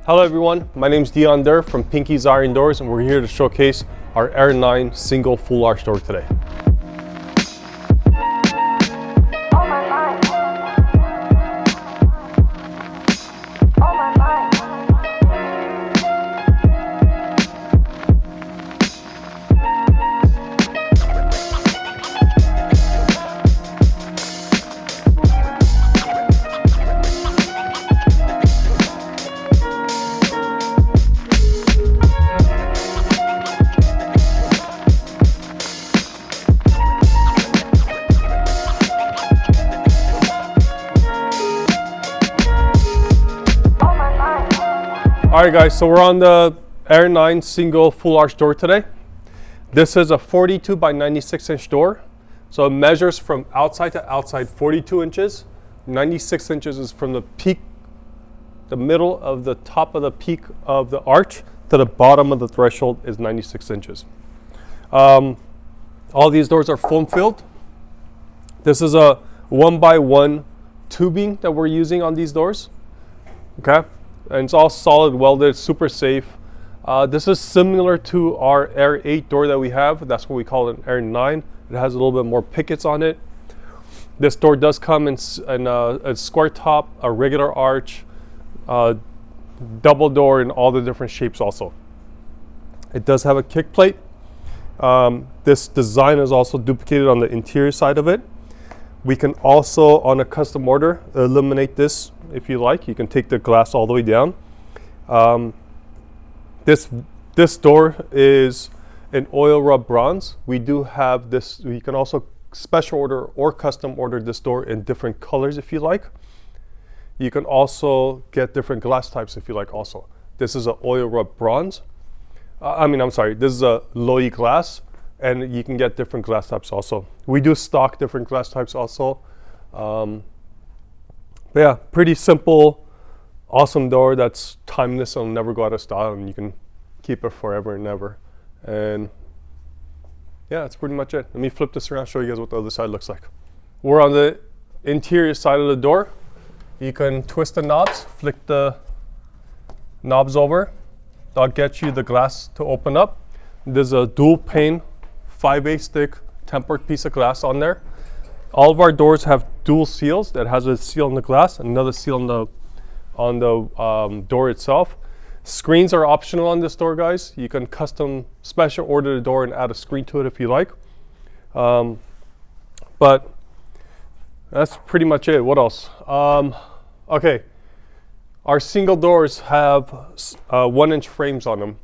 Hello everyone, my name is Dion Durr from Pinky's Iron Doors, and we're here to showcase our Air 9 single full arch door today. Alright guys, so we're on the Air 9 single full arch door today. This is a 42 by 96 inch door. So it measures from outside to outside 42 inches. 96 inches is from the peak, the middle of the top of the peak of the arch to the bottom of the threshold is 96 inches. All these doors are foam filled. This is a 1x1 tubing that we're using on these doors. Okay. And it's all solid welded, super safe. This is similar to our Air 8 door that we have. That's what we call an Air 9. It has a little bit more pickets on it. This door does come in a square top, a regular arch, double door in all the different shapes also. It does have a kick plate. This design is also duplicated on the interior side of it. We can also, on a custom order, eliminate this if you like. You can take the glass all the way down. This door is an oil rub bronze. We do have this. You can also special order or custom order this door in different colors if you like. You can also get different glass types if you like also. This is an oil rub bronze. This is a low-E glass, and you can get different glass types also. We do stock different glass types also. But yeah, pretty simple, awesome door that's timeless and will never go out of style, and you can keep it forever and ever. And yeah, that's pretty much it. Let me flip this around, show you guys what the other side looks like. We're on the interior side of the door. You can twist the knobs, flick the knobs over. That'll get you the glass to open up. There's a dual pane 5/8 stick tempered piece of glass on there. All of our doors have dual seals. That has a seal on the glass, another seal on the door itself. Screens are optional on this door, guys. You can custom special order the door and add a screen to it if you like. But that's pretty much it. What else? Okay, our single doors have 1-inch frames on them.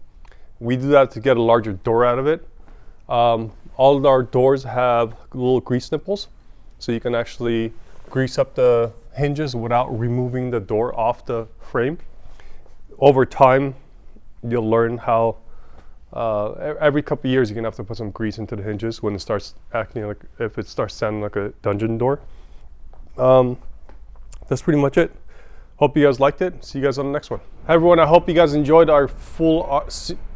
We do that to get a larger door out of it. All of our doors have little grease nipples, so you can actually grease up the hinges without removing the door off the frame. Over time, you'll learn how every couple of years you're gonna have to put some grease into the hinges when it starts acting like, if it starts sounding like a dungeon door. That's pretty much it. Hope you guys liked it. See you guys on the next one. Hi everyone, I hope you guys enjoyed our full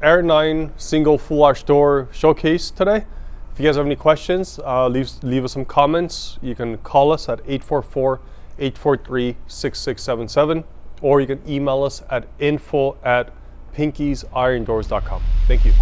Air 9 single full arch door showcase today. If you guys have any questions, leave us some comments. You can call us at 844-843-6677, or you can email us at info@pinkiesIrondoors.com. Thank you.